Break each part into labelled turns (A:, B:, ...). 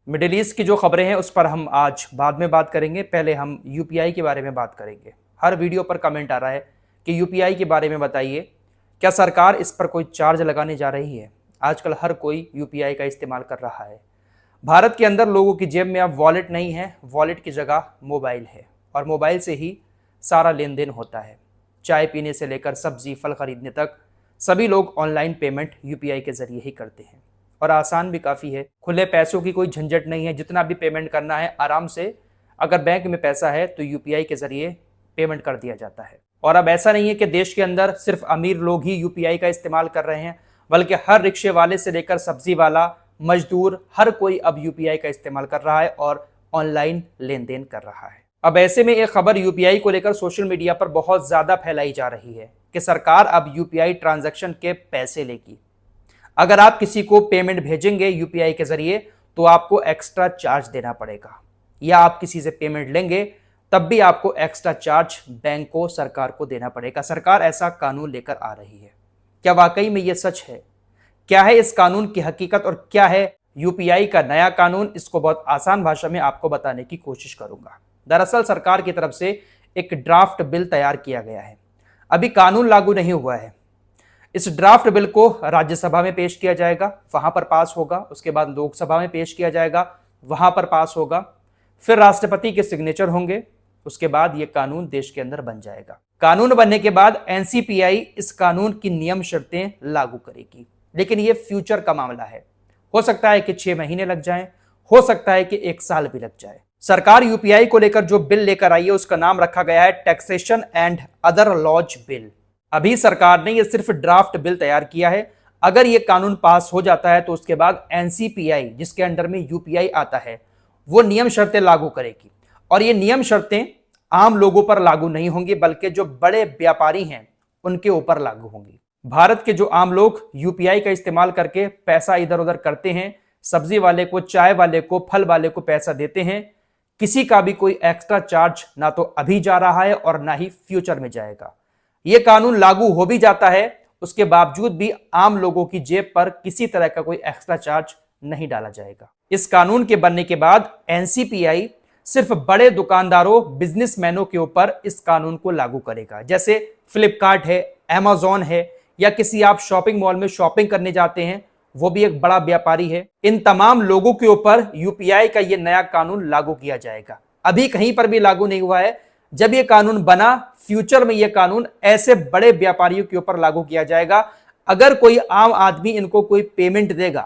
A: Middle east की जो खबरें हैं उस पर हम आज बाद में बात करेंगे। पहले हम यूपीआई के बारे में बात करेंगे। हर वीडियो पर कमेंट आ रहा है कि यूपीआई के बारे में बताइए, क्या सरकार इस पर कोई चार्ज लगाने जा रही है? आजकल हर कोई यूपीआई का इस्तेमाल कर रहा है। भारत के अंदर लोगों की जेब में अब वॉलेट नहीं है, वॉलेट की जगह मोबाइल है और मोबाइल से ही सारा लेन देन होता है। चाय पीने से लेकर सब्जी फल खरीदने तक सभी लोग ऑनलाइन पेमेंट यूपीआई के जरिए ही करते हैं और आसान भी काफ़ी है। खुले पैसों की कोई झंझट नहीं है, जितना भी पेमेंट करना है आराम से, अगर बैंक में पैसा है तो यूपीआई के जरिए पेमेंट कर दिया जाता है। और अब ऐसा नहीं है कि देश के अंदर सिर्फ अमीर लोग ही यूपीआई का इस्तेमाल कर रहे हैं, बल्कि हर रिक्शे वाले से लेकर सब्जी वाला, मजदूर, हर कोई अब यूपीआई का इस्तेमाल कर रहा है और ऑनलाइन लेन देन कर रहा है। अब ऐसे में एक खबर यूपीआई को लेकर सोशल मीडिया पर बहुत ज्यादा फैलाई जा रही है कि सरकार अब यूपीआई ट्रांजैक्शन के पैसे लेगी। अगर आप किसी को पेमेंट भेजेंगे यूपीआई के जरिए तो आपको एक्स्ट्रा चार्ज देना पड़ेगा, या आप किसी से पेमेंट लेंगे तब भी आपको एक्स्ट्रा चार्ज बैंक को, सरकार को देना पड़ेगा। सरकार ऐसा कानून लेकर आ रही है। क्या वाकई में यह सच है? क्या है इस कानून की हकीकत और क्या है यूपीआई का नया कानून? इसको बहुत आसान भाषा में आपको बताने की कोशिश करूंगा। दरअसल सरकार की तरफ से एक ड्राफ्ट बिल तैयार किया गया है। अभी कानून लागू नहीं हुआ है। इस ड्राफ्ट बिल को राज्यसभा में पेश किया जाएगा, वहां पर पास होगा, उसके बाद लोकसभा में पेश किया जाएगा, वहां पर पास होगा, फिर राष्ट्रपति के सिग्नेचर होंगे, उसके बाद यह कानून देश के अंदर बन जाएगा। कानून बनने के बाद एनसीपीआई इस कानून की नियम शर्तें लागू करेगी, लेकिन यह फ्यूचर का मामला है। हो सकता है कि 6 महीने लग जाएं, हो सकता है कि 1 साल भी लग जाए। सरकार यूपीआई को लेकर जो बिल लेकर आई है उसका नाम रखा गया है taxation and other laws bill. अभी सरकार ने यह सिर्फ ड्राफ्ट बिल तैयार किया है। अगर यह कानून पास हो जाता है तो उसके बाद एनसीपीआई, जिसके अंडर में यूपीआई आता है, वो नियम शर्तें लागू करेगी। और ये नियम शर्तें आम लोगों पर लागू नहीं होंगी, बल्कि जो बड़े व्यापारी हैं उनके ऊपर लागू होंगी। भारत के जो आम लोग यूपीआई का इस्तेमाल करके पैसा इधर उधर करते हैं, सब्जी वाले को, चाय वाले को, फल वाले को पैसा देते हैं, किसी का भी कोई एक्स्ट्रा चार्ज ना तो अभी जा रहा है और ना ही फ्यूचर में जाएगा। यह कानून लागू हो भी जाता है, उसके बावजूद भी आम लोगों की जेब पर किसी तरह का कोई एक्स्ट्रा चार्ज नहीं डाला जाएगा। इस कानून के बनने के बाद एनसीपीआई सिर्फ बड़े दुकानदारों, बिजनेसमैनों के ऊपर इस कानून को लागू करेगा। जैसे फ्लिपकार्ट है, अमेज़न है, या किसी आप शॉपिंग मॉल में शॉपिंग करने जाते हैं, वो भी एक बड़ा व्यापारी है। इन तमाम लोगों के ऊपर यूपीआई का ये नया कानून लागू किया जाएगा। अभी कहीं पर भी लागू नहीं हुआ है। जब ये कानून बना, फ्यूचर में ये कानून ऐसे बड़े व्यापारियों के ऊपर लागू किया जाएगा। अगर कोई आम आदमी इनको कोई पेमेंट देगा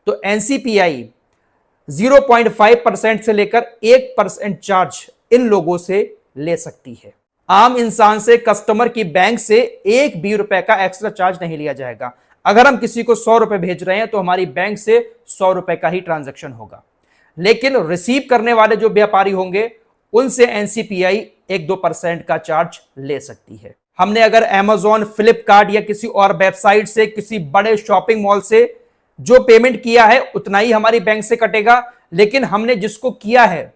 A: तो एनसीपीआई 0.5% से लेकर 1% चार्ज इन लोगों से ले सकती है। आम इंसान से, कस्टमर की बैंक से 1 भी रुपए का एक्स्ट्रा चार्ज नहीं लिया जाएगा। अगर हम किसी को 100 रुपए भेज रहे हैं तो हमारी बैंक से 100 रुपए का ही ट्रांजैक्शन होगा। लेकिन रिसीव करने वाले जो व्यापारी होंगे उनसे एनसीपीआई 1-2% का चार्ज ले सकती है। हमने अगर अमेज़न, फ्लिपकार्ट या किसी और वेबसाइट से, किसी बड़े शॉपिंग मॉल से जो पेमेंट किया है उतना ही हमारी बैंक से कटेगा, लेकिन हमने जिसको किया है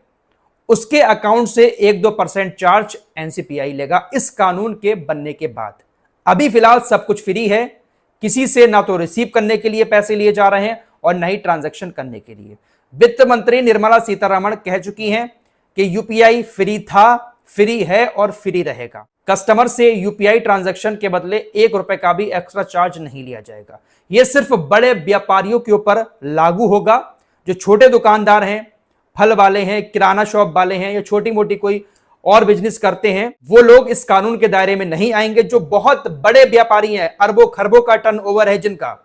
A: उसके अकाउंट से 1-2% चार्ज एनसीपीआई लेगा इस कानून के बनने के बाद। अभी फिलहाल सब कुछ फ्री है, किसी से ना तो रिसीव करने के लिए पैसे लिए जा रहे हैं और ना ही ट्रांजैक्शन करने के लिए। वित्त मंत्री निर्मला सीतारमण कह चुकी हैं कि यूपीआई फ्री था, फ्री है और फ्री रहेगा। कस्टमर से यूपीआई ट्रांजैक्शन के बदले 1 रुपए का भी एक्स्ट्रा चार्ज नहीं लिया जाएगा। यह सिर्फ बड़े व्यापारियों के ऊपर लागू होगा। जो छोटे दुकानदार हैं, फल वाले हैं, किराना शॉप वाले हैं या छोटी मोटी कोई और बिजनेस करते हैं, वो लोग इस कानून के दायरे में नहीं आएंगे। जो बहुत बड़े व्यापारी हैं, अरबों खरबों का टर्नओवर है जिनका,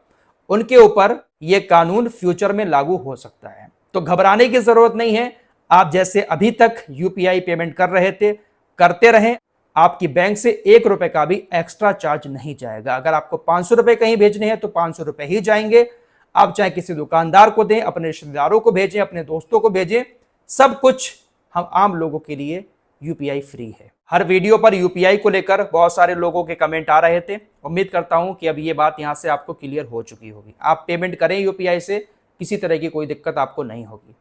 A: उनके ऊपर यह कानून फ्यूचर में लागू हो सकता है। तो घबराने की जरूरत नहीं है। आप जैसे अभी तक यूपीआई पेमेंट कर रहे थे, करते रहें। आपकी बैंक से 1 रुपए का भी एक्स्ट्रा चार्ज नहीं जाएगा। अगर आपको 500 रुपए कहीं भेजने हैं तो 500 रुपए ही जाएंगे। आप चाहे किसी दुकानदार को दें, अपने रिश्तेदारों को भेजें, अपने दोस्तों को भेजें, सब कुछ हम आम लोगों के लिए यूपीआई फ्री है। हर वीडियो पर यूपीआई को लेकर बहुत सारे लोगों के कमेंट आ रहे थे। उम्मीद करता हूं कि अब ये बात यहां से आपको क्लियर हो चुकी होगी। आप पेमेंट करें यूपीआई से, किसी तरह की कोई दिक्कत आपको नहीं होगी।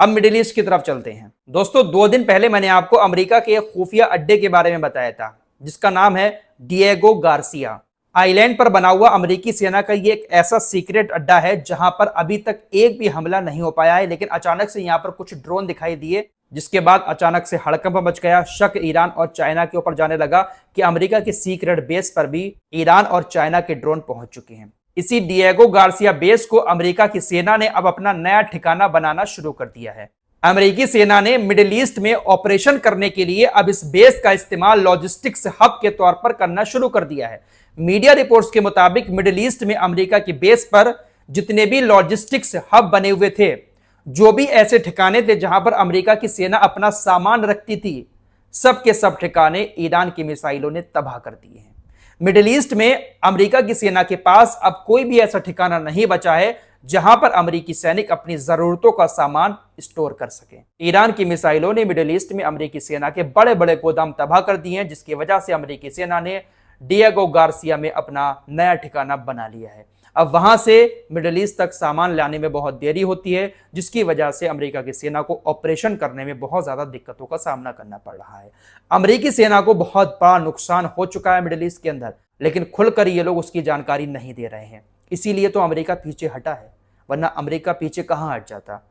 A: अब मिडिल ईस्ट की तरफ चलते हैं। दोस्तों, 2 दिन पहले मैंने आपको अमेरिका के एक खुफिया अड्डे के बारे में बताया था जिसका नाम है डिएगो गार्सिया। आइलैंड पर बना हुआ अमेरिकी सेना का ये एक ऐसा सीक्रेट अड्डा है जहां पर अभी तक एक भी हमला नहीं हो पाया है, लेकिन अचानक से यहां पर कुछ ड्रोन दिखाई दिए, जिसके बाद अचानक से हड़कंप मच गया। शक ईरान और चाइना के ऊपर जाने लगा कि अमेरिका के सीक्रेट बेस पर भी ईरान और चाइना के ड्रोन पहुंच चुके हैं। इसी डिएगो गार्सिया बेस को अमेरिका की सेना ने अब अपना नया ठिकाना बनाना शुरू कर दिया है। अमेरिकी सेना ने मिडिल ईस्ट में ऑपरेशन करने के लिए अब इस बेस का इस्तेमाल लॉजिस्टिक्स हब के तौर पर करना शुरू कर दिया है। मीडिया रिपोर्ट्स के मुताबिक मिडिल ईस्ट में अमेरिका की बेस पर जितने भी लॉजिस्टिक्स हब बने हुए थे, जो भी ऐसे ठिकाने थे जहां पर अमेरिका की सेना अपना सामान रखती थी, सब के सब ठिकाने ईरान की मिसाइलों ने तबाह कर दिए हैं। मिडिल ईस्ट में अमेरिका की सेना के पास अब कोई भी ऐसा ठिकाना नहीं बचा है जहां पर अमेरिकी सैनिक अपनी जरूरतों का सामान स्टोर कर सकें। ईरान की मिसाइलों ने मिडिल ईस्ट में अमेरिकी सेना के बड़े बड़े गोदाम तबाह कर दिए हैं, जिसकी वजह से अमेरिकी सेना ने डिएगो गार्सिया में अपना नया ठिकाना बना लिया है। अब वहां से मिडिल ईस्ट तक सामान लाने में बहुत देरी होती है, जिसकी वजह से अमेरिका की सेना को ऑपरेशन करने में बहुत ज्यादा दिक्कतों का सामना करना पड़ रहा है। अमेरिकी सेना को बहुत बड़ा नुकसान हो चुका है मिडिल ईस्ट के अंदर, लेकिन खुलकर ये लोग उसकी जानकारी नहीं दे रहे हैं। इसीलिए तो अमेरिका पीछे हटा है, वरना अमेरिका पीछे कहां हट जाता।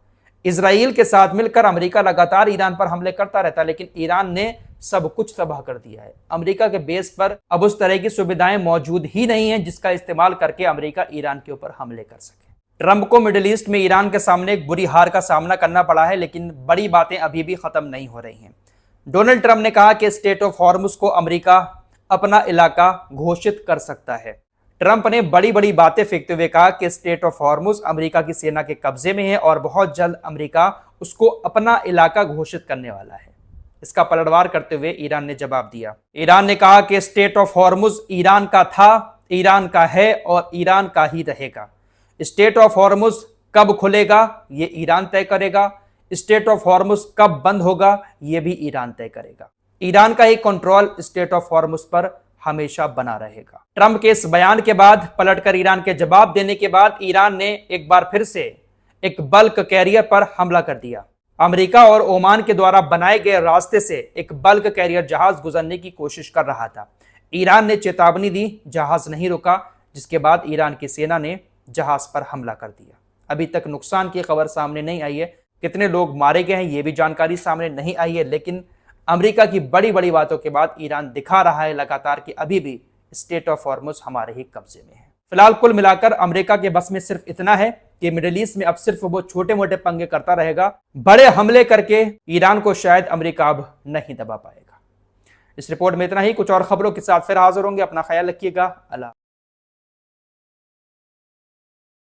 A: इजराइल के साथ मिलकर अमेरिका लगातार ईरान पर हमले करता रहता, लेकिन ईरान ने सब कुछ तबाह कर दिया है। अमेरिका के बेस पर अब उस तरह की सुविधाएं मौजूद ही नहीं है जिसका इस्तेमाल करके अमेरिका ईरान के ऊपर हमले कर सके। ट्रंप को मिडिल ईस्ट में ईरान के सामने एक बुरी हार का सामना करना पड़ा है, लेकिन बड़ी बातें अभी भी खत्म नहीं हो रही हैं। डोनाल्ड ट्रंप ने कहा कि स्टेट ऑफ हॉर्मुज को अमेरिका अपना इलाका घोषित कर सकता है। ट्रंप ने बड़ी बड़ी बातें फेंकते हुए कहा कि स्टेट ऑफ हॉर्मुज अमेरिका की सेना के कब्जे में है और बहुत जल्द अमेरिका उसको अपना इलाका घोषित करने वाला है। इसका पलटवार करते हुए ईरान ने जवाब दिया। ईरान ने कहा कि स्टेट ऑफ हॉर्मुज ईरान का था, ईरान का है और ईरान का ही रहेगा। स्टेट ऑफ हॉर्मुज कब खुलेगा ये ईरान तय करेगा, स्टेट ऑफ हॉर्मुज कब बंद होगा ये भी ईरान तय करेगा। ईरान का ही कंट्रोल स्टेट ऑफ हॉर्मुज पर हमेशा बना रहेगा। ट्रंप के इस बयान के बाद, पलटकर ईरान के जवाब देने के बाद, ईरान ने एक बार फिर से एक बल्क कैरियर पर हमला कर दिया। अमेरिका और ओमान के द्वारा बनाए गए रास्ते से एक बल्क कैरियर जहाज गुजरने की कोशिश कर रहा था। ईरान ने चेतावनी दी, जहाज नहीं रुका, जिसके बाद ईरान की सेना ने जहाज पर हमला कर दिया। अभी तक नुकसान की खबर सामने नहीं आई है, कितने लोग मारे गए हैं ये भी जानकारी सामने नहीं आई है, लेकिन अमेरिका की बड़ी बड़ी बातों के बाद ईरान दिखा रहा है लगातार कि अभी भी स्टेट ऑफ हॉर्मुज हमारे ही कब्जे में है। फिलहाल कुल मिलाकर अमेरिका के बस में सिर्फ इतना है कि मिडिल ईस्ट में अब सिर्फ वो छोटे मोटे पंगे करता रहेगा। बड़े हमले करके ईरान को शायद अमेरिका अब नहीं दबा पाएगा। इस रिपोर्ट में इतना ही। कुछ और खबरों के साथ फिर हाजिर होंगे। अपना ख्याल रखिएगा। अल्लाह।